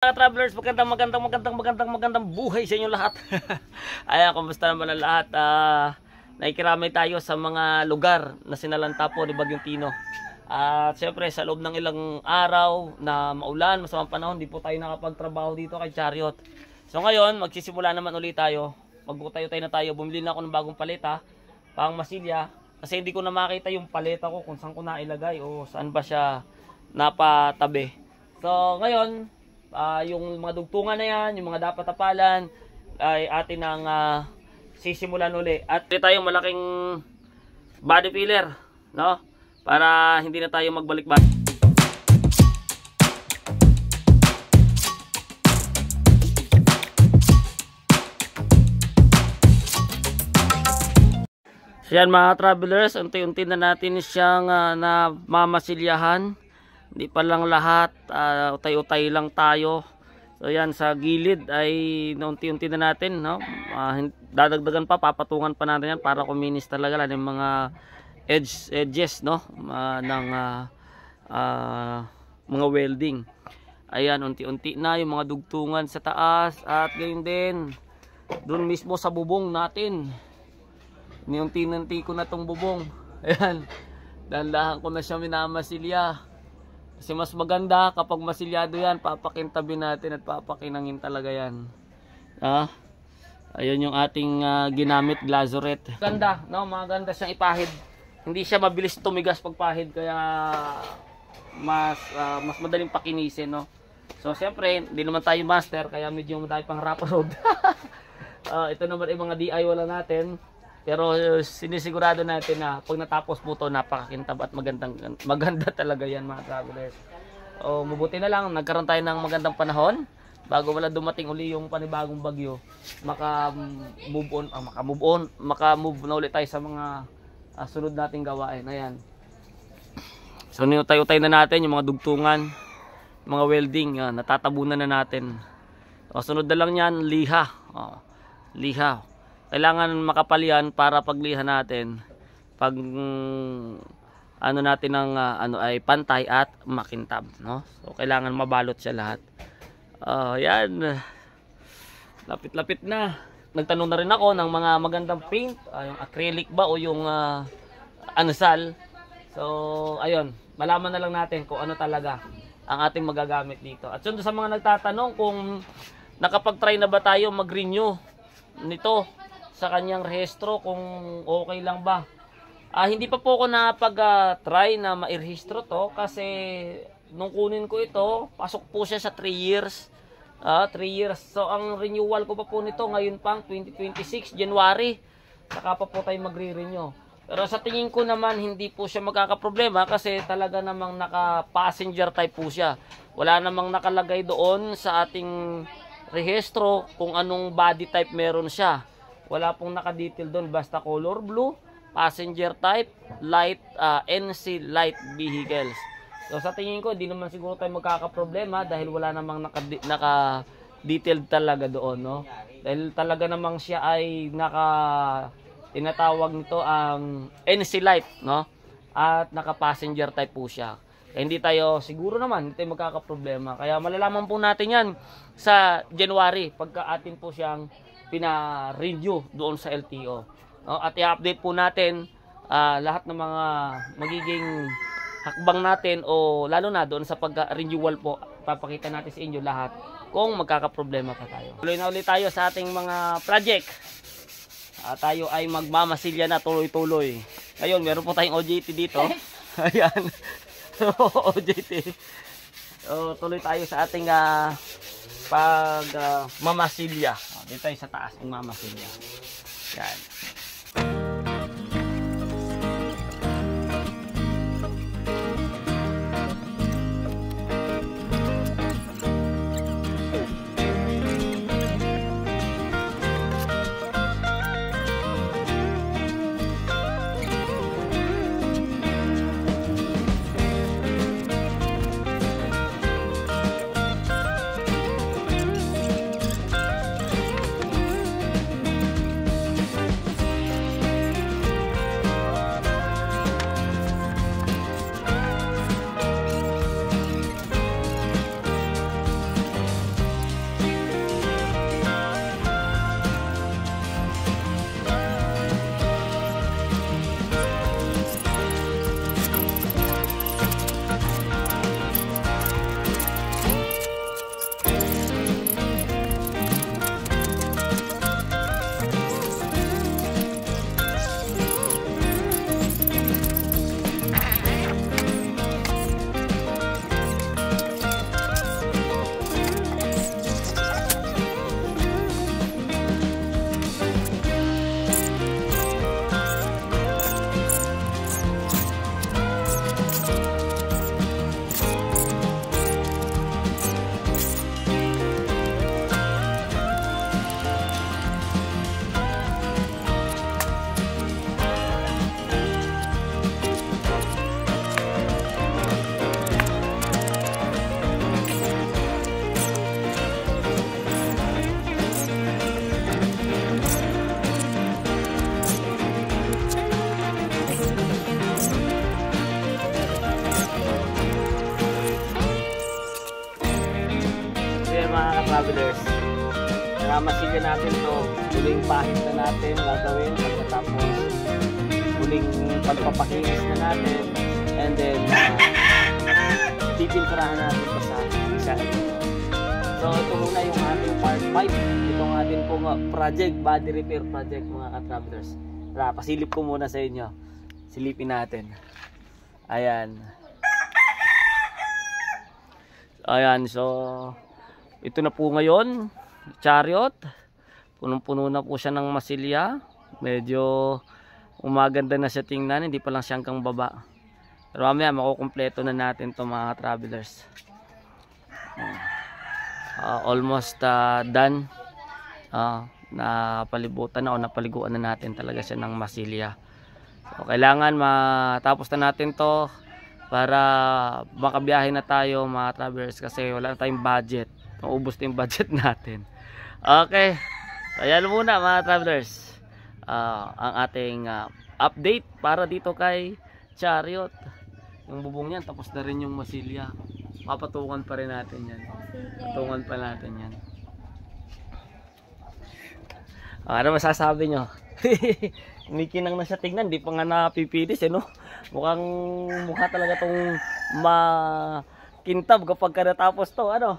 Mga travelers, magandang buhay sa inyo lahat. Ayan, kumusta naman ang lahat? Nakikiramay tayo sa mga lugar na sinalanta po ni Bagyong Tino. At syempre sa loob ng ilang araw na maulan, masamang panahon, di po tayo nakapagtrabaho dito kay Chariot. So ngayon, magsisimula naman ulit tayo. Magbutayo-tayo na tayo. Bumili na ako ng bagong paleta, pang masilya. Kasi hindi ko na makita yung paleta ko kung saan ko nailagay o saan ba siya napatabi. So ngayon, yung mga dugtungan na yan, yung mga dapat tapalan ay atin ang sisimulan uli. At tayo malaking body filler, no? Para hindi na tayo magbalik-balik. So yan mga travelers, unti-unti na natin siyang namamasilyahan. Hindi pa lang lahat, utay-utay lang tayo. So yan, sa gilid ay naunti-unti na natin, no? Dadagdagan pa, papatungan pa natin yan para kuminis talaga lang yung mga edges, no? Ng mga welding. Ayan, unti-unti na yung mga dugtungan sa taas at gayon din doon mismo sa bubong natin. Niunti-unti ko na tong bubong. Ayan, dahan-dahan ko na siya minamasilya. Kasi mas maganda kapag masilyado yan, papakintabi natin at papakinangin talaga yan. Ayun yung ating ginamit glazurette. Ganda, no? Maganda siyang ipahid. Hindi siya mabilis tumigas pag pahid, kaya mas madaling pakinisin, no? So siyempre, hindi naman tayo master, kaya medyo tayo pang rap road. Ito naman yung mga DIY lang natin. Pero sinisigurado natin na pag natapos po ito, napakakintab at maganda talaga yan mga travelers. Mabuti na lang, nagkaroon tayo ng magandang panahon bago wala dumating uli yung panibagong bagyo. Maka-move na ulit tayo sa mga sunod nating gawain. Ayan. So niutay-utay na natin yung mga dugtungan, mga welding, natatabunan na natin. Sunod na lang yan, liha. Liha. Kailangan makapal yan para pagliha natin, pag ano natin ng ay pantay at makintab, no? So kailangan mabalot siya lahat. Yan. Lapit-lapit na. Nagtanong na rin ako ng mga magandang paint, yung acrylic ba o yung anusal. So ayun, malaman na lang natin kung ano talaga ang ating magagamit dito. At sundo sa mga nagtatanong kung nakapag-try na ba tayo mag-renew nito sa kanyang rehistro, kung okay lang ba. Hindi pa po ako napag-try na ma-rehistro to kasi nung kunin ko ito, pasok po siya sa 3 years. 3 years. So ang renewal ko pa po nito ngayon pang 2026 January. Saka pa po tayo magre-renew. Pero sa tingin ko naman hindi po siya magkakaproblema kasi talaga namang naka-passenger type po siya. Wala namang nakalagay doon sa ating rehistro kung anong body type meron siya. Wala pong naka-detail doon, basta color blue, passenger type, light, NC light vehicles. So sa tingin ko, hindi naman siguro tayo magkakaproblema dahil wala namang naka-detailed talaga doon, no? Dahil talaga namang siya ay tinatawag nito ang NC light, no? At naka-passenger type po siya. Kaya hindi tayo, siguro naman, hindi tayo magkakaproblema. Kaya malalaman po natin yan sa January, pagka atin po siyang pina-review doon sa LTO. At i-update po natin lahat ng mga magiging hakbang natin o lalo na doon sa pag-renewal po. Papakita natin sa inyo lahat kung magkakaproblema pa tayo. Tuloy na ulit tayo sa ating mga project. Tayo ay magmamasilya na tuloy-tuloy. Ngayon, meron po tayong OJT dito. Ayan. OJT. Tuloy tayo sa ating mamasilya. Dito tayo sa taas ng mamasilya. Yan. yan mga ka-travelers. Namasilya natin to. Huling pahit na natin gagawin pagkatapos huling pagpapakinis na natin. And then titimpurahan natin pa sa isa. So ito muna yung ating part 5. Itong ating pong project, body repair project mga ka-travelers. Tara, pasilip ko muna sa inyo. Silipin natin. Ayan. Ayan, so ito na po ngayon, Chariot. Punong-puno na po siya ng masilya. Medyo umaganda na siya tingnan, hindi pa lang siya hanggang baba. Pero mamaya makukumpleto na natin to mga travelers. Almost done. Napalibutan na o napaliguan na natin talaga siya ng masilya. So kailangan matapos na natin to para makabiyahe na tayo mga travelers kasi wala na tayong budget. Maubos na yung budget natin. Okay. So ayan muna mga travelers. Ang ating update para dito kay Chariot. Yung bubong niyan tapos na rin yung masilya. Papatungan pa rin natin yan. Patungan pa natin yan. Ano masasabi nyo? Umikinang na siya tingnan, di pa nga napipilis no? Mukha talaga tong makintab kapag natapos to, ano?